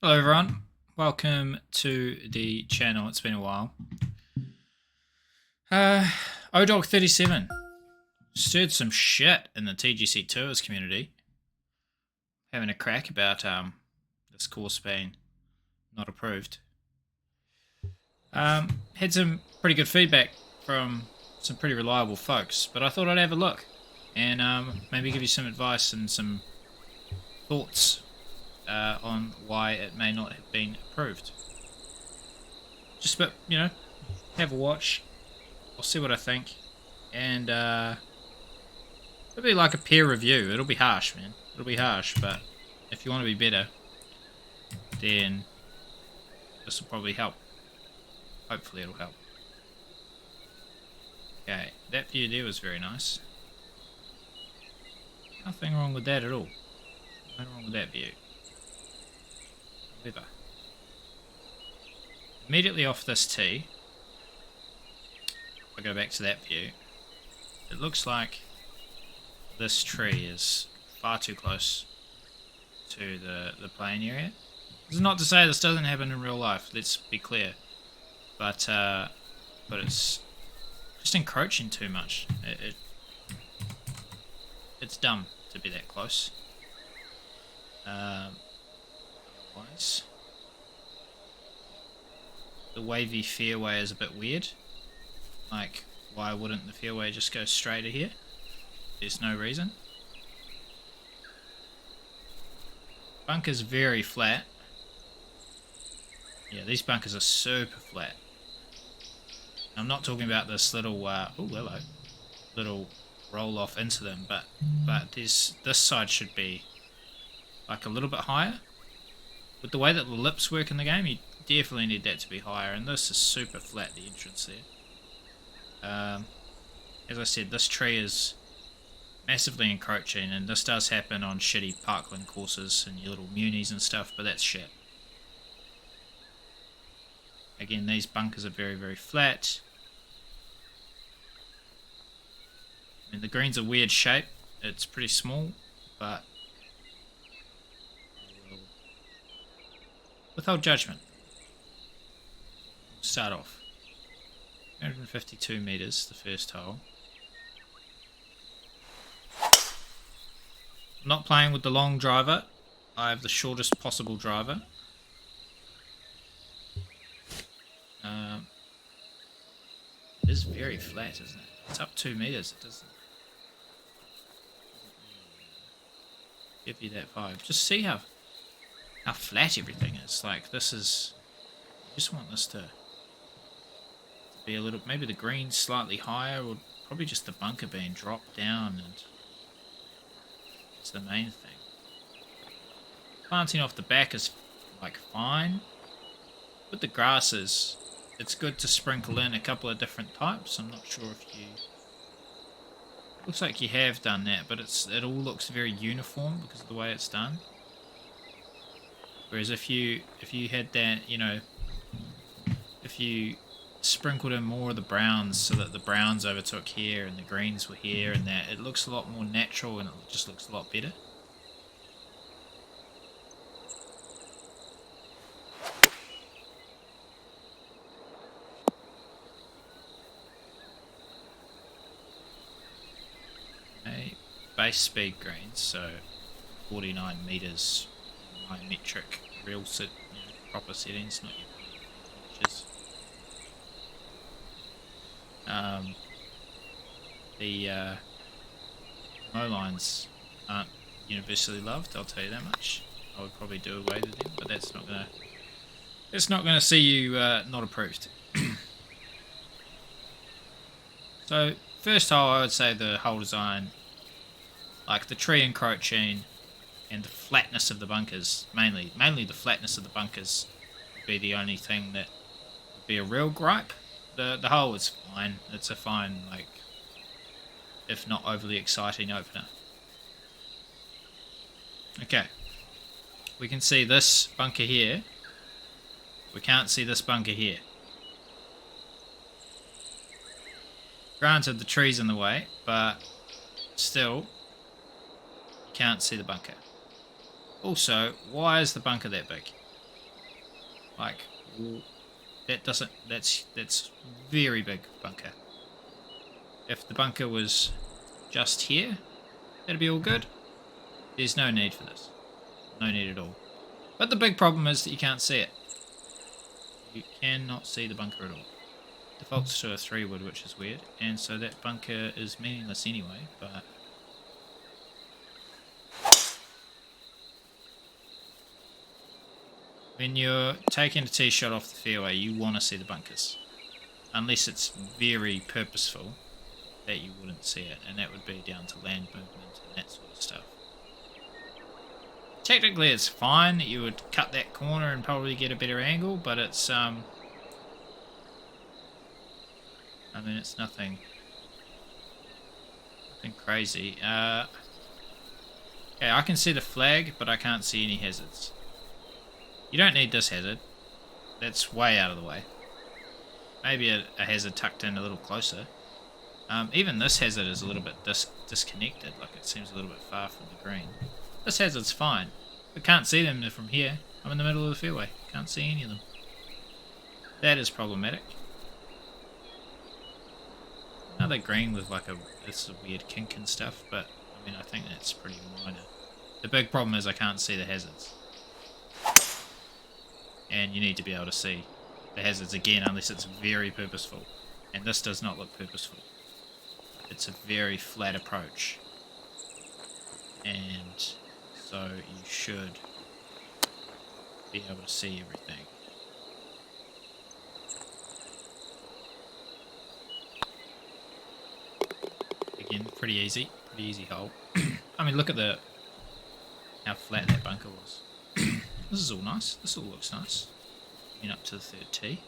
Hello everyone, welcome to the channel. It's been a while. odogg37 stirred some shit in the TGCTours community, having a crack about this course being not approved. Had some pretty good feedback from some pretty reliable folks, but I thought I'd have a look and maybe give you some advice and some thoughts on why it may not have been approved. Just but have a watch. I'll see what I think, and it'll be like a peer review. It'll be harsh, man. It'll be harsh, but if you want to be better, then this will probably help. Hopefully it'll help. Okay, that view there was very nice. Nothing wrong with that at all. Nothing wrong with that view. However, immediately off this tee, if I go back to that view, it looks like this tree is far too close to the playing area. This is not to say this doesn't happen in real life, let's be clear, but it's just encroaching too much. It's dumb to be that close. Otherwise, the wavy fairway is a bit weird. Like, why wouldn't the fairway just go straighter here? There's no reason. Bunker's very flat. Yeah, these bunkers are super flat. I'm not talking about this little little roll off into them, but this side should be like a little bit higher. With the way that the lips work in the game, you definitely need that to be higher, and this is super flat, the entrance there. As I said, this tree is massively encroaching, and this does happen on shitty parkland courses and your little munis and stuff, but that's shit. Again, these bunkers are very, very flat. I mean, the green's a weird shape. It's pretty small, but I will withhold judgment. Start off. 252 meters, the first hole. I'm not playing with the long driver. I have the shortest possible driver. It is very flat, isn't it? It's up 2 meters. It doesn't give you that vibe. Just see how flat everything is. Like, this is... I just want this to be a little... Maybe the green slightly higher, or probably just the bunker being dropped down, and it's the main thing. Planting off the back is like fine. With the grasses, it's good to sprinkle in a couple of different types. I'm not sure if you... Looks like you have done that, but it all looks very uniform because of the way it's done. Whereas if you had that, if you sprinkled in more of the browns so that the browns overtook here and the greens were here and that, it looks a lot more natural and it just looks a lot better. Okay, base speed greens, so 49 meters, my metric real proper settings, not your inches. The mow lines aren't universally loved, I'll tell you that much. I would probably do away with them, but that's not gonna see you not approved. So first hole, I would say the hole design, like the tree encroaching and the flatness of the bunkers, mainly the flatness of the bunkers would be the only thing that would be a real gripe. The hole is fine. It's a fine, like, if not overly exciting opener. Okay. We can see this bunker here. We can't see this bunker here. Granted, the tree's in the way, but still, you can't see the bunker. Also, why is the bunker that big? Like, that doesn't, that's very big bunker. If the bunker was just here, that'd be all good. There's no need for this. No need at all. But the big problem is that you can't see it. You cannot see the bunker at all. Defaults to a 3 wood, which is weird, and so that bunker is meaningless anyway, but when you're taking a tee shot off the fairway, you want to see the bunkers. Unless it's very purposeful that you wouldn't see it, and that would be down to land movement and that sort of stuff. Technically it's fine that you would cut that corner and probably get a better angle, but it's I mean, it's nothing crazy. Okay, I can see the flag, but I can't see any hazards. You don't need this hazard. That's way out of the way. Maybe a hazard tucked in a little closer. Even this hazard is a little bit disconnected, like it seems a little bit far from the green. This hazard's fine. I can't see them from here. I'm in the middle of the fairway. Can't see any of them. That is problematic. Another green with like this is a weird kink and stuff, but I mean I think that's pretty minor. The big problem is I can't see the hazards. And you need to be able to see the hazards again unless it's very purposeful. And this does not look purposeful. It's a very flat approach. And so you should be able to see everything. Again, pretty easy hole. I mean, look at how flat that bunker was. This is all nice. This all looks nice. And up to the third tee.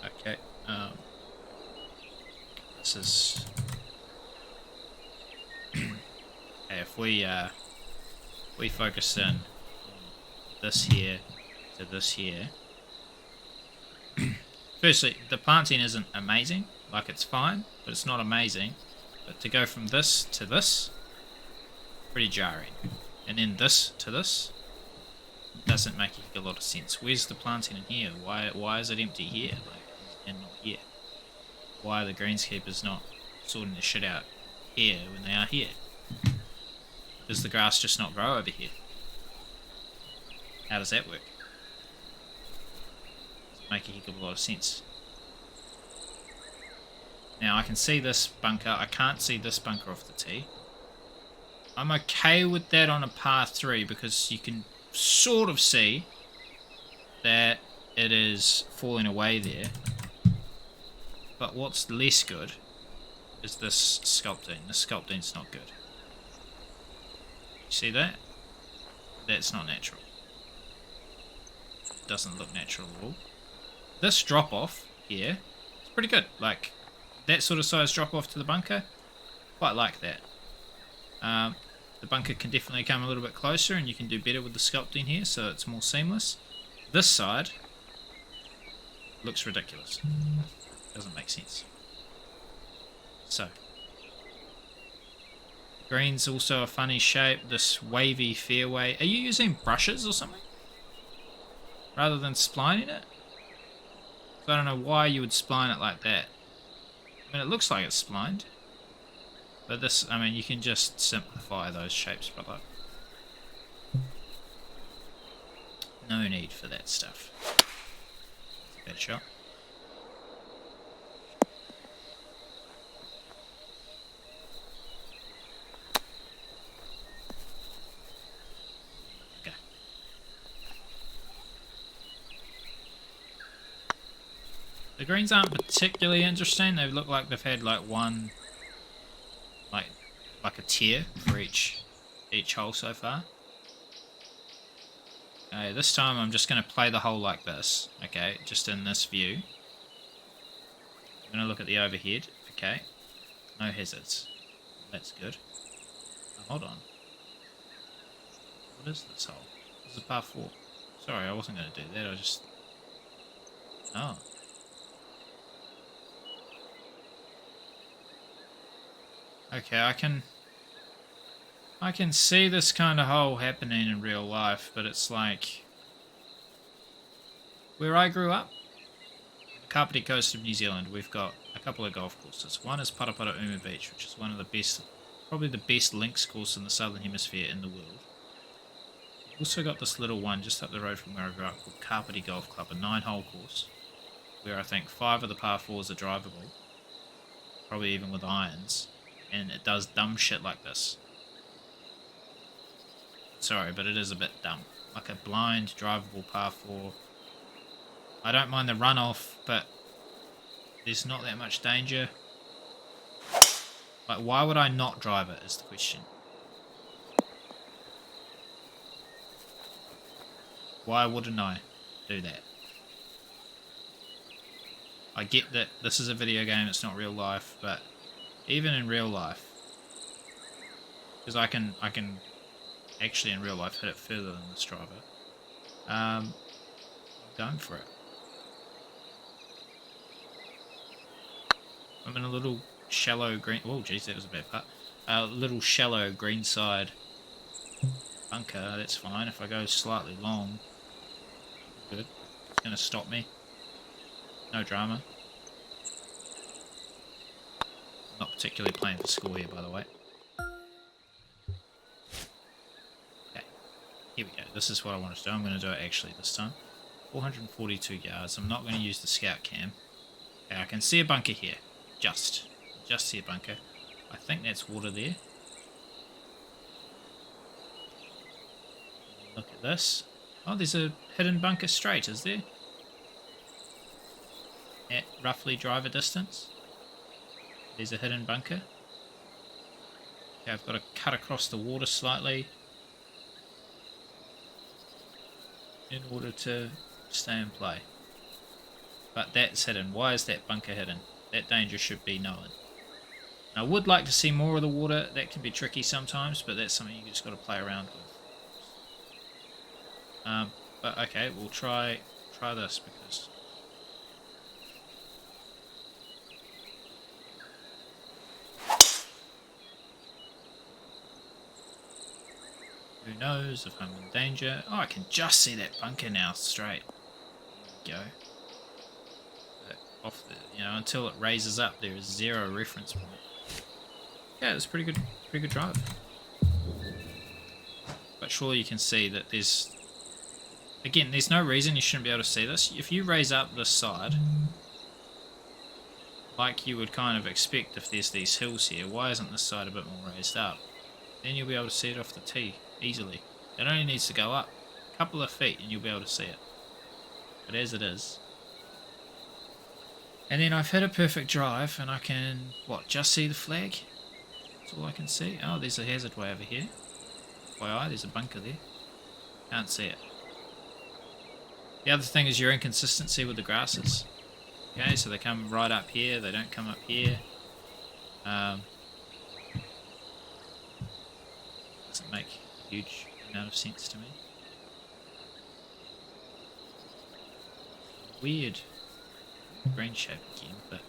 Okay. This is. Okay, if we focus in on this here to this here. Firstly, the planting isn't amazing. Like, it's fine, but it's not amazing. But to go from this to this, pretty jarring. And then this to this, doesn't make a lot of sense. Where's the planting in here? Why is it empty here, like, and not here? Why are the greenskeepers not sorting the shit out here when they are here? Does the grass just not grow over here? How does that work? Doesn't make a heck of a lot of sense. Now I can see this bunker. I can't see this bunker off the tee. I'm okay with that on a par 3 because you can sort of see that it is falling away there. But what's less good is this sculpting. This sculpting's not good. You see that? That's not natural. It doesn't look natural at all. This drop off here is pretty good. Like, that sort of size drop off to the bunker, quite like that. The bunker can definitely come a little bit closer and you can do better with the sculpting here so it's more seamless. This side looks ridiculous. Doesn't make sense. So, green's also a funny shape, this wavy fairway. Are you using brushes or something? Rather than splining it? So I don't know why you would spline it like that. I mean, it looks like it's splined. But this, I mean, you can just simplify those shapes, brother. No need for that stuff. Better shot. Okay. The greens aren't particularly interesting. They look like they've had like one, like a tier for each hole so far. Okay, this time I'm just going to play the hole like this. Okay, just in this view. I'm going to look at the overhead. Okay, no hazards. That's good. Oh, hold on. What is this hole? This is par 4. Sorry, I wasn't going to do that. I just... Oh. Okay, I can I can see this kind of hole happening in real life, but it's like where I grew up, the Kapiti coast of New Zealand, we've got a couple of golf courses. One is Parapara Uma Beach, which is one of the best, probably the best links course in the southern hemisphere in the world. We've also got this little one just up the road from where I grew up called Kapiti Golf Club, a 9-hole course, where I think 5 of the par 4s are drivable, probably even with irons, and it does dumb shit like this. Sorry, but it is a bit dumb. Like a blind, drivable par 4. I don't mind the runoff, but there's not that much danger. Like, why would I not drive it is the question. Why wouldn't I do that? I get that this is a video game, it's not real life, but even in real life, because I can actually in real life hit it further than this driver, I'm going for it. I'm in a little shallow green... Oh, geez, that was a bad putt. A little shallow greenside bunker. That's fine. If I go slightly long, good. It's going to stop me. No drama. I'm not particularly playing for score here, by the way. Okay. Here we go. This is what I wanted to do. I'm going to do it actually this time. 442 yards. I'm not going to use the scout cam. Okay, I can see a bunker here. Just see a bunker. I think that's water there. Look at this. Oh, there's a hidden bunker straight, is there? At roughly driver distance. There's a hidden bunker. Okay, I've got to cut across the water slightly in order to stay in play. But that's hidden. Why is that bunker hidden? That danger should be known. I would like to see more of the water. That can be tricky sometimes, but that's something you just got to play around with. But okay, we'll try this because who knows if I'm in danger. Oh, I can just see that bunker now straight. There we go. Off the, until it raises up, there is 0 reference point. Yeah, it's pretty good drive. But surely you can see that there's no reason you shouldn't be able to see this. If you raise up this side, like you would kind of expect if there's these hills here, why isn't this side a bit more raised up? Then you'll be able to see it off the tee easily. It only needs to go up a couple of feet and you'll be able to see it. But as it is. And then I've hit a perfect drive and I can, just see the flag? That's all I can see. Oh, there's a hazard way over here. FYI, there's a bunker there. Can't see it. The other thing is your inconsistency with the grasses. Okay, so they come right up here, they don't come up here. Doesn't make a huge amount of sense to me. Weird green shape again, but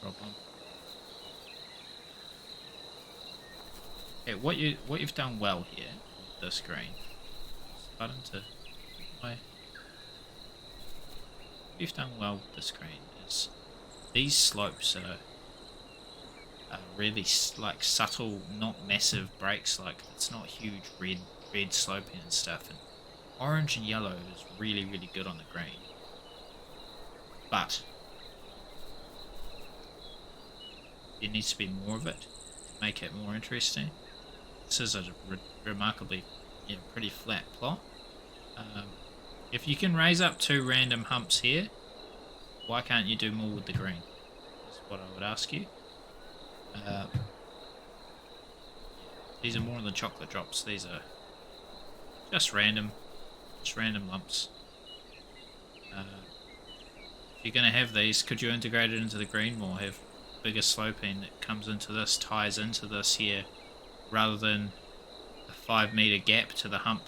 no problem. Okay, what you've done well here with this green. Button to play. What you've done well with this green is these slopes are really like subtle, not massive breaks. Like it's not huge red sloping and stuff. And orange and yellow is really good on the green. But there needs to be more of it to make it more interesting. This is a remarkably, pretty flat plot. If you can raise up 2 random humps here, why can't you do more with the green? That's what I would ask you. These are more than chocolate drops. These are just random lumps. If you're going to have these, could you integrate it into the green more? Have bigger sloping that comes into this, ties into this here, rather than a 5 meter gap to the hump.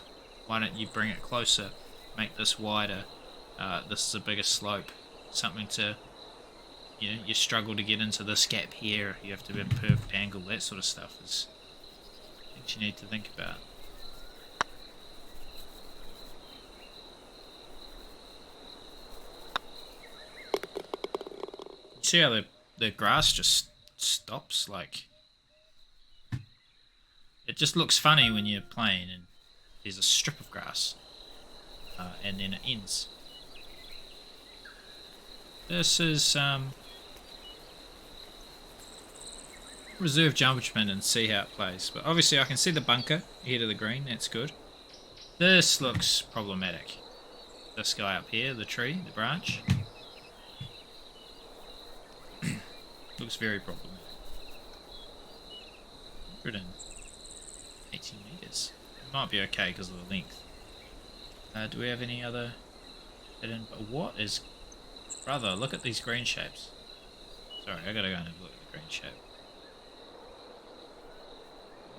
Why don't you bring it closer, make this wider, this is a bigger slope. Something to, you struggle to get into this gap here. You have to be a perfect angle. That sort of stuff is things you need to think about. See how the grass just stops? Like, it just looks funny when you're playing and there's a strip of grass and then it ends. This is reserve judgment and see how it plays. But obviously I can see the bunker ahead of the green. That's good. This looks problematic. This guy up here, the tree, the branch. Looks very problematic. 180 meters. It might be okay because of the length. Do we have any other hidden? What is... Brother, look at these green shapes. Sorry, I gotta go and have a look at the green shape.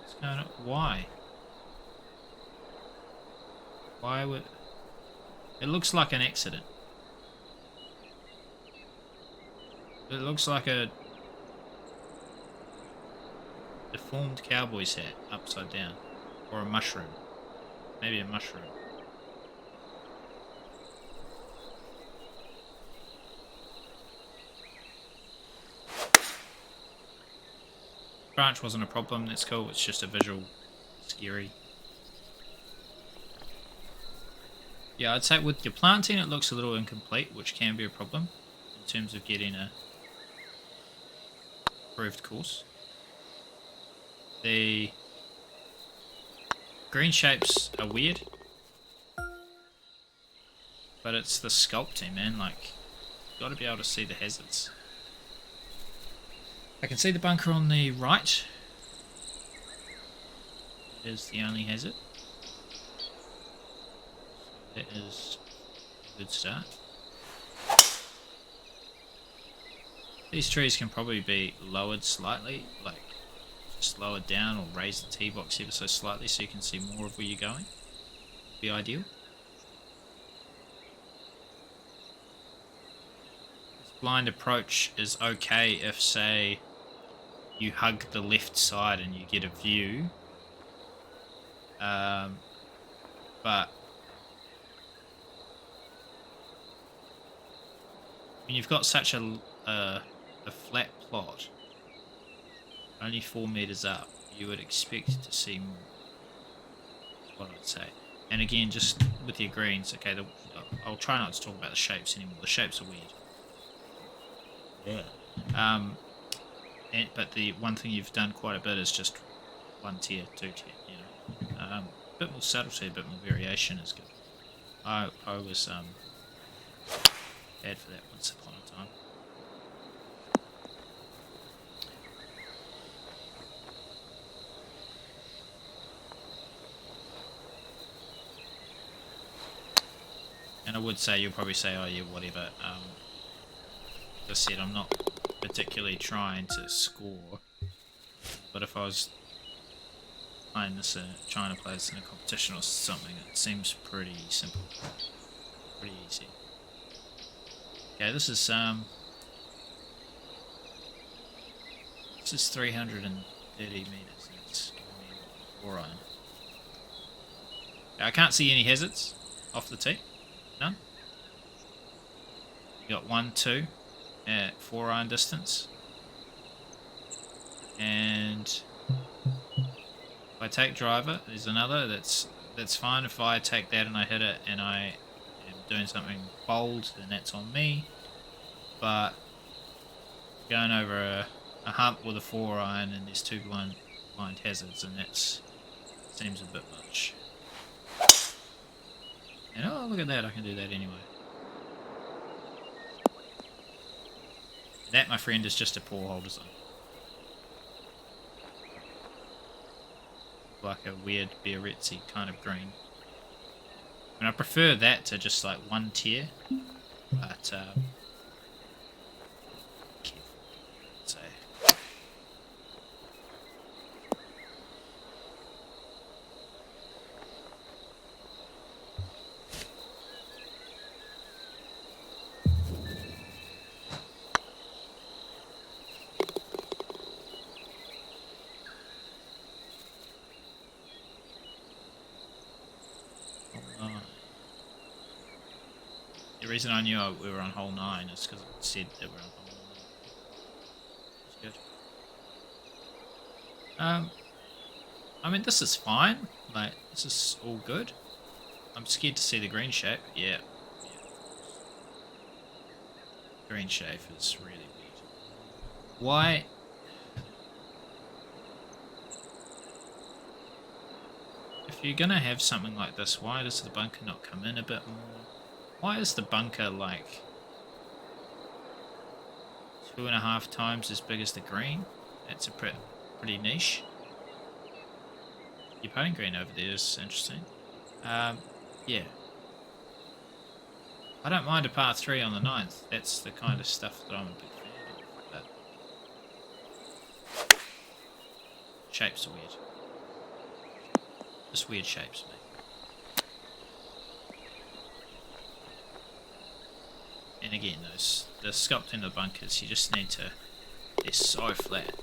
What's going on? Why? Why would... It looks like an accident. It looks like a deformed cowboy's hat upside down. Or a mushroom. Maybe a mushroom. Branch wasn't a problem, that's cool, it's just a visual scary. Yeah, I'd say with your planting it looks a little incomplete, which can be a problem in terms of getting a approved course. The green shapes are weird, but it's the sculpting, man, like, you've got to be able to see the hazards. I can see the bunker on the right. It is the only hazard. So that is a good start. These trees can probably be lowered slightly, like just lower down or raise the tee box ever so slightly so you can see more of where you're going. Would be ideal. This blind approach is okay if, say, you hug the left side and you get a view, but when you've got such a flat plot, only 4 meters up, you would expect to see more. That's what I'd say. And again, just with your greens, okay, I'll try not to talk about the shapes anymore. The shapes are weird. Yeah. But the one thing you've done quite a bit is just 1 tier, 2 tier, you know. A bit more subtlety, a bit more variation is good. I was bad for that once upon a time. And I would say, you'll probably say, oh yeah, whatever. As I said, I'm not particularly trying to score, but if I was playing this, trying to play this in a competition or something, it seems pretty simple, pretty easy. Okay, this is 330 meters. It's giving me 4 iron. I can't see any hazards off the tee. None. You got 1, 2 at 4 iron distance, and if I take driver, there's another. That's fine. If I take that and I hit it and I am doing something bold, then that's on me. But going over a hump with a 4 iron and there's 2 blind hazards, and that seems a bit much. And oh, look at that, I can do that anyway. That, my friend, is just a poor hole design. Like a weird Biarritz kind of green. And I prefer that to just like 1 tier, but so The reason I knew we were on hole 9 is because it said that we're on hole 9. That's good. I mean, this is fine. Like, this is all good. I'm scared to see the green shape. Yeah. Green shape is really weird. Why? If you're gonna have something like this, why does the bunker not come in a bit more? Why is the bunker like 2.5 times as big as the green? That's a pretty niche. Your putting green over there is interesting. Yeah. I don't mind a par 3 on the 9th. That's the kind of stuff that I'm a big fan of. But shapes are weird. Just weird shapes, mate. And again, the sculpting of the bunkers, you just need to... They're so flat.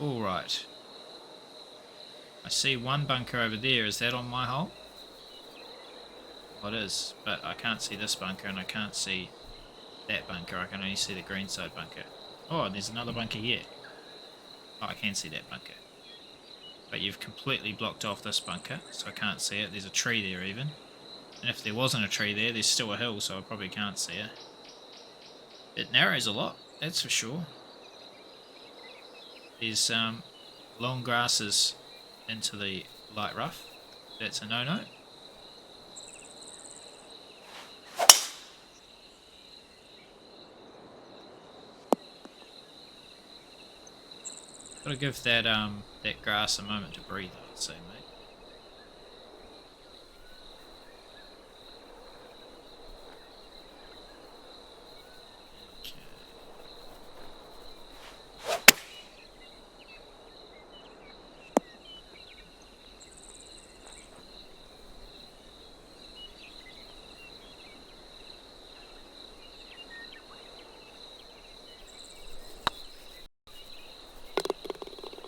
Alright. I see one bunker over there. Is that on my hole? Well, it is, but I can't see this bunker and I can't see that bunker. I can only see the green side bunker. Oh, and there's another bunker here. Oh, I can see that bunker. But you've completely blocked off this bunker, so I can't see it. There's a tree there even. And if there wasn't a tree there, there's still a hill, so I probably can't see it. It narrows a lot, that's for sure. There's long grasses into the light rough. That's a no-no. Gotta give that that grass a moment to breathe, I'd say, mate.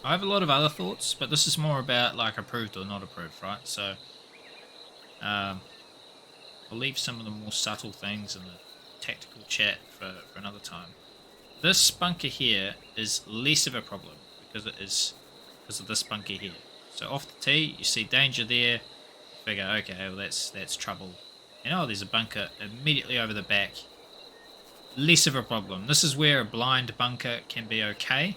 I have a lot of other thoughts, but this is more about like approved or not approved, right? So I'll leave some of the more subtle things and the tactical chat for another time. This bunker here is less of a problem because it is because of this bunker here. So off the tee, you see danger there. You figure, okay, well that's trouble. And oh, there's a bunker immediately over the back. Less of a problem. This is where a blind bunker can be okay.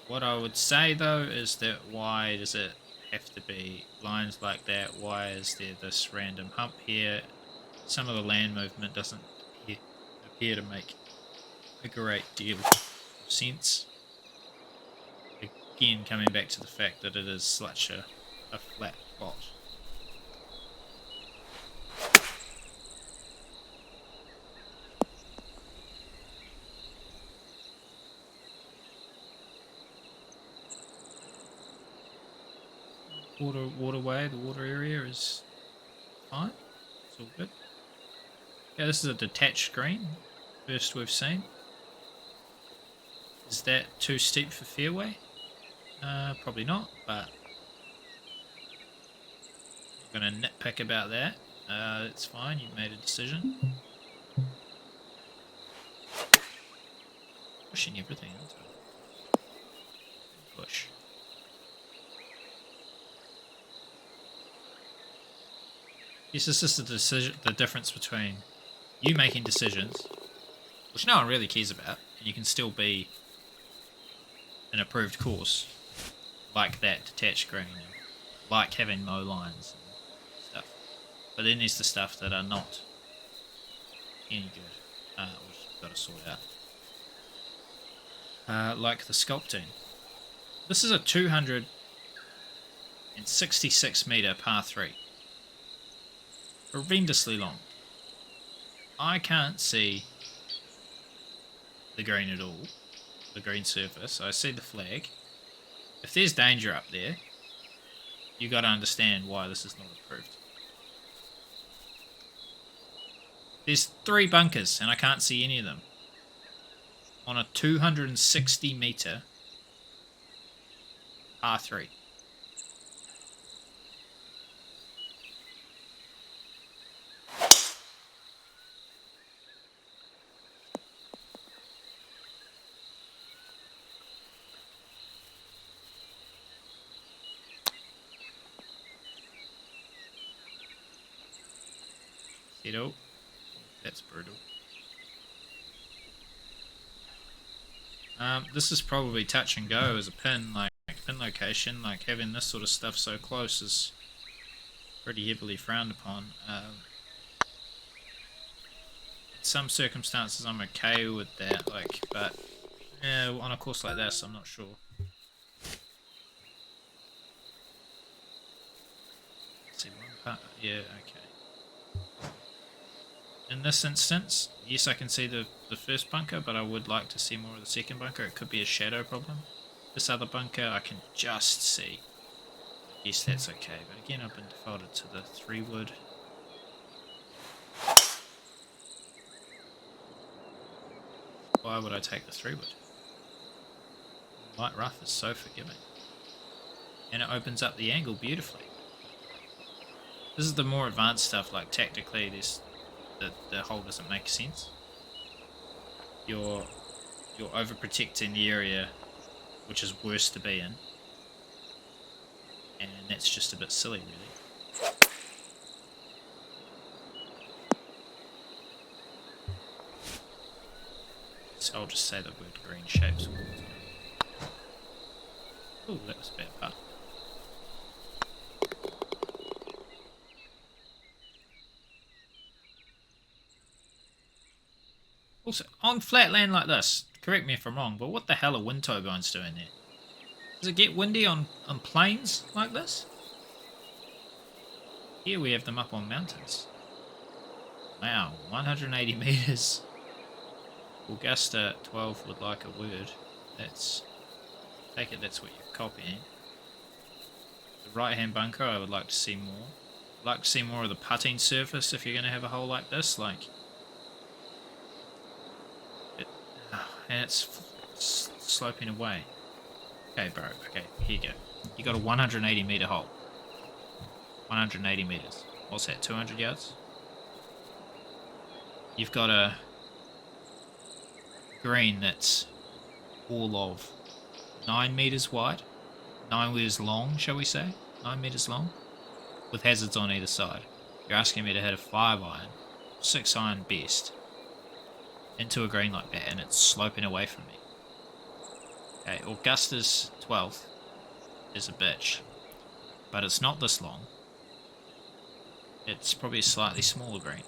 What I would say though is that why does it have to be lines like that? Why is there this random hump here? Some of the land movement doesn't appear to make a great deal of sense. Again, coming back to the fact that it is such a flat spot. Waterway, the water area is fine. It's all good. Yeah, this is a detached green. First we've seen. Is that too steep for fairway? Probably not, but I'm going to nitpick about that. It's fine, you've made a decision. Pushing everything into it. Push. Yes, this is the difference between you making decisions, which no one really cares about, and you can still be an approved course, like that detached green, like having low lines and stuff. But then there's the stuff that are not any good, which you've got to sort out. Like the sculpting. This is a 266 metre par 3. Horrendously long. I can't see the green at all, the green surface. I see the flag. If there's danger up there, you got to understand why this is not approved. There's 3 bunkers and I can't see any of them on a 260 metre par 3. Settle. That's brutal. This is probably touch and go as a pin, like pin location. Like having this sort of stuff so close is pretty heavily frowned upon. In some circumstances, I'm okay with that. Like, but yeah, on a course like this, I'm not sure. Let's see, one part. Yeah, okay. In this instance, yes, I can see the first bunker, but I would like to see more of the second bunker. It could be a shadow problem. This other bunker, I can just see. Yes, that's okay. But again, I've been defaulted to the 3-wood. Why would I take the 3-wood? Light rough is so forgiving. And it opens up the angle beautifully. This is the more advanced stuff, like tactically the hole doesn't make sense. You're overprotecting the area, which is worse to be in. And that's just a bit silly, really. So I'll just say the word green shapes all the time. Oh, that was a bad part. Also, on flat land like this, correct me if I'm wrong, but what the hell are wind turbines doing there? Does it get windy on plains like this? Here we have them up on mountains. Wow, 180 meters. Augusta12 would like a word. Take it that's what you're copying. The right hand bunker, I would like to see more. I'd like to see more of the putting surface if you're going to have a hole like this. And it's sloping away. Okay, bro. Okay, here you go. You got a 180 meter hole. 180 meters. What's that? 200 yards? You've got a green that's all of 9 meters wide, 9 meters long, shall we say? 9 meters long, with hazards on either side. You're asking me to hit a 5-iron, 6-iron best, into a green like that, and it's sloping away from me. Okay, Augusta's 12th is a bitch, but it's not this long. It's probably a slightly smaller green,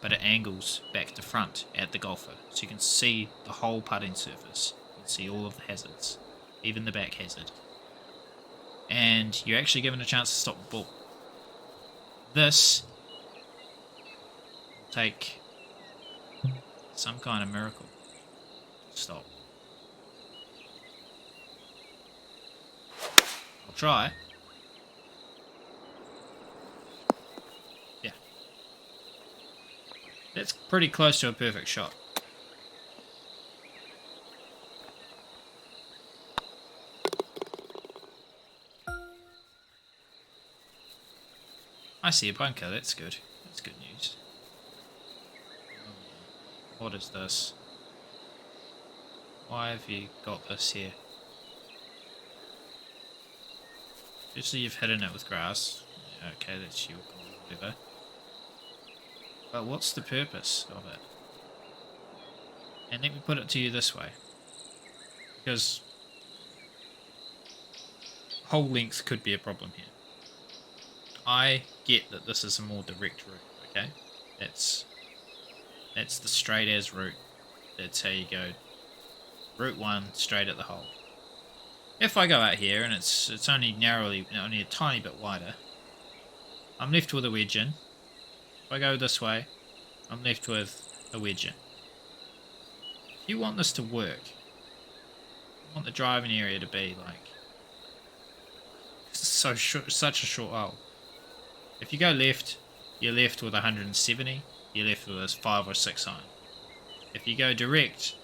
but it angles back to front at the golfer, so you can see the whole putting surface. You can see all of the hazards, even the back hazard. And you're actually given a chance to stop the ball. This will take some kind of miracle to stop. I'll try. Yeah. That's pretty close to a perfect shot. I see a bunker, that's good. That's good news. What is this? Why have you got this here? Usually you've hidden it with grass. Yeah, okay, that's your call, whatever. But what's the purpose of it? And let me put it to you this way. Because hole length could be a problem here. I get that this is a more direct route, okay? That's the straight as route. That's how you go. Route 1, straight at the hole. If I go out here and it's only only a tiny bit wider, I'm left with a wedge in. If I go this way, I'm left with a wedge in. If you want this to work, you want the driving area to be like such a short hole. If you go left, you're left with 170. You're left with a 5 or 6 iron. If you go direct,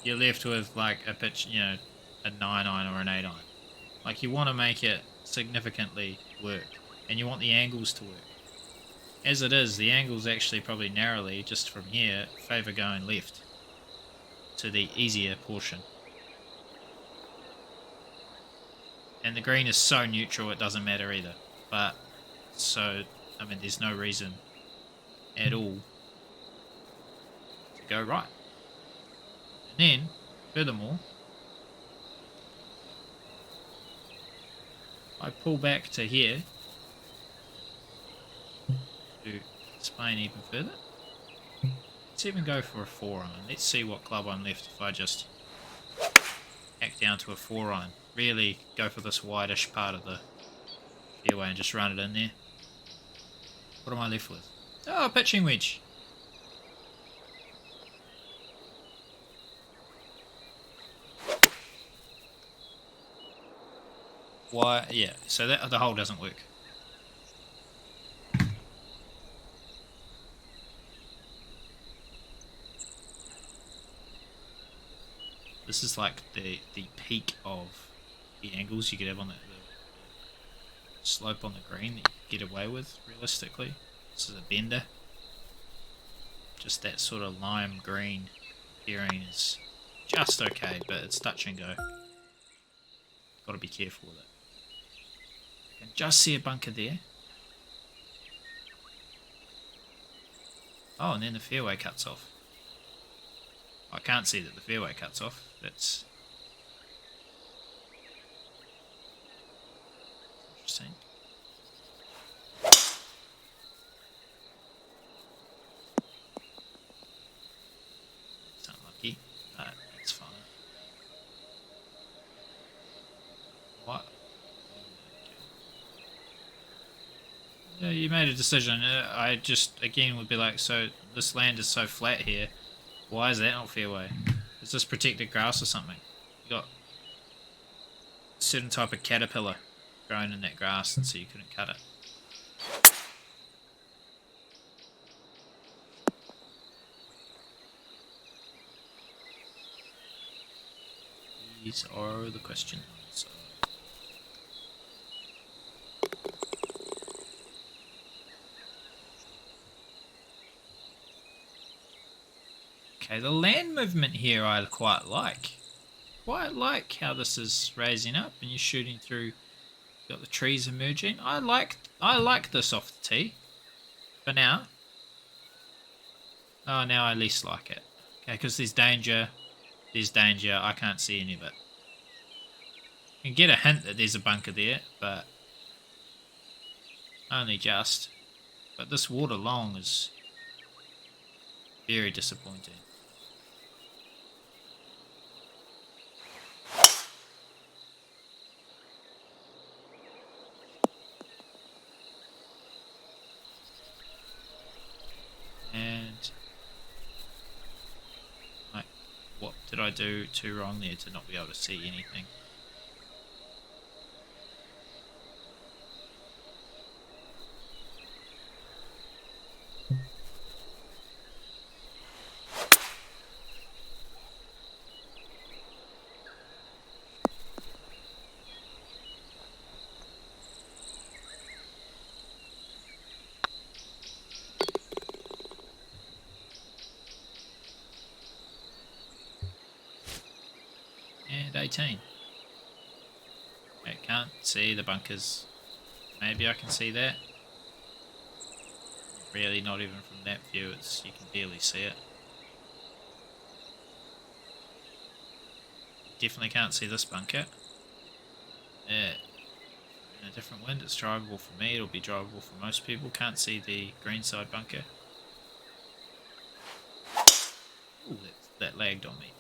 you're left with like a pitch, a 9 iron or an 8 iron. Like you want to make it significantly work, and you want the angles to work. As it is, the angles actually probably narrowly just from here favour going left to the easier portion. And the green is so neutral it doesn't matter either. But so, I mean, there's no reason at all to go right. And then, furthermore, I pull back to here to explain even further. Let's even go for a 4-iron. Let's see what club I'm left if I just hack down to a 4-iron. Really go for this whitish part of the fairway and just run it in there. What am I left with? Oh, a pitching wedge. Why? Yeah, so that the hole doesn't work. This is like the peak of the angles you could have on the slope on the green that you could get away with, realistically. This is a bender. Just that sort of lime green pairing is just okay, but it's touch and go. Got to be careful with it. I can just see a bunker there. Oh, and then the fairway cuts off. I can't see that the fairway cuts off. That's interesting. It's unlucky, but it's fine. What? Yeah, you made a decision. I just, again, would be like, so this land is so flat here. Why is that not fairway? Is this protected grass or something? You got a certain type of caterpillar growing in that grass, and so you couldn't cut it. These are the questions. Okay, the land movement here I quite like. Quite like how this is raising up and you're shooting through. Got the trees emerging. I like this off the tee. For now. Oh, now I least like it. Okay, because there's danger. There's danger. I can't see any of it. You can get a hint that there's a bunker there, but only just. But this water long is very disappointing. And like, what did I do too wrong there to not be able to see anything? And 18. I can't see the bunkers. Maybe I can see that. Really, not even from that view. You can barely see it. Definitely can't see this bunker. Yeah. In a different wind, it's drivable for me. It'll be drivable for most people. Can't see the greenside bunker. Ooh, that lagged on me.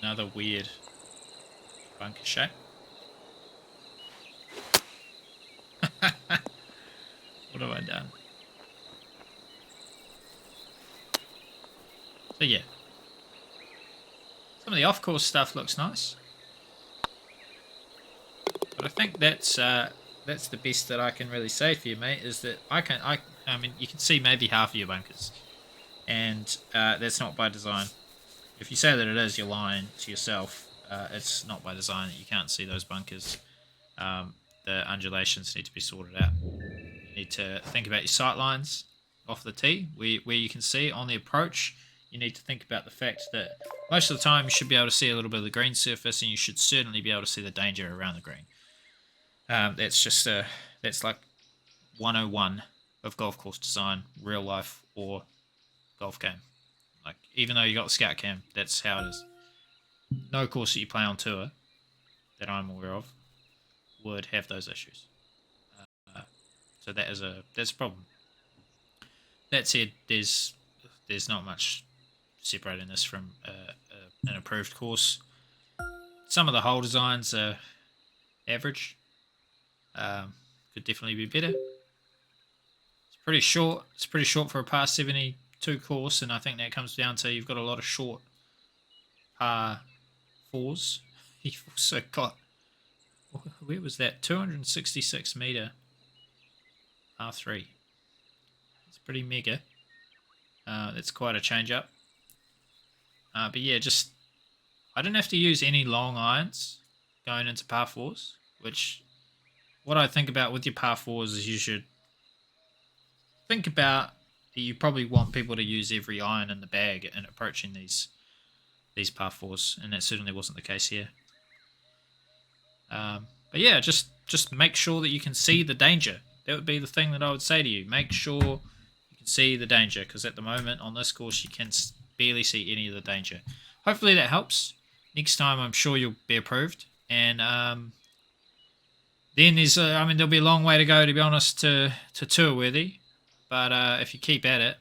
Another weird bunker shape. What have I done? So yeah. Some of the off-course stuff looks nice. But I think that's the best that I can really say for you, mate, is that I mean, you can see maybe half of your bunkers. And that's not by design. If you say that it is, you're lying to yourself. It's not by design that you can't see those bunkers. The undulations need to be sorted out. You need to think about your sight lines off the tee, where you can see on the approach. You need to think about the fact that most of the time you should be able to see a little bit of the green surface, and you should certainly be able to see the danger around the green. That's like 101 of golf course design, real life or golf game. Like, even though you got the scout cam, that's how it is. No course that you play on tour that I'm aware of would have those issues. So that's a problem. That said, there's not much separating this from an approved course. Some of the hole designs are average. Could definitely be better. It's pretty short. It's pretty short for a par 72 course, and I think that comes down to you've got a lot of short par fours. You've also got, where was that? 266 meter par three. It's pretty mega. That's quite a change up. But yeah, just I didn't have to use any long irons going into par fours, which what I think about with your par fours is you should think about that you probably want people to use every iron in the bag in approaching these par fours, and that certainly wasn't the case here. But yeah, just make sure that you can see the danger. That would be the thing that I would say to you. Make sure you can see the danger, because at the moment on this course you can barely see any of the danger. Hopefully that helps. Next time I'm sure you'll be approved, and then there'll be a long way to go, to be honest, to tour worthy. But if you keep at it,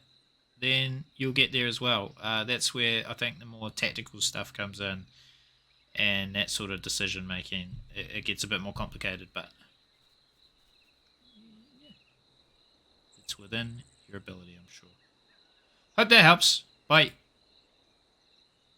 then you'll get there as well. That's where I think the more tactical stuff comes in, and that sort of decision making. It gets a bit more complicated, but yeah, it's within your ability, I'm sure. Hope that helps. Bye.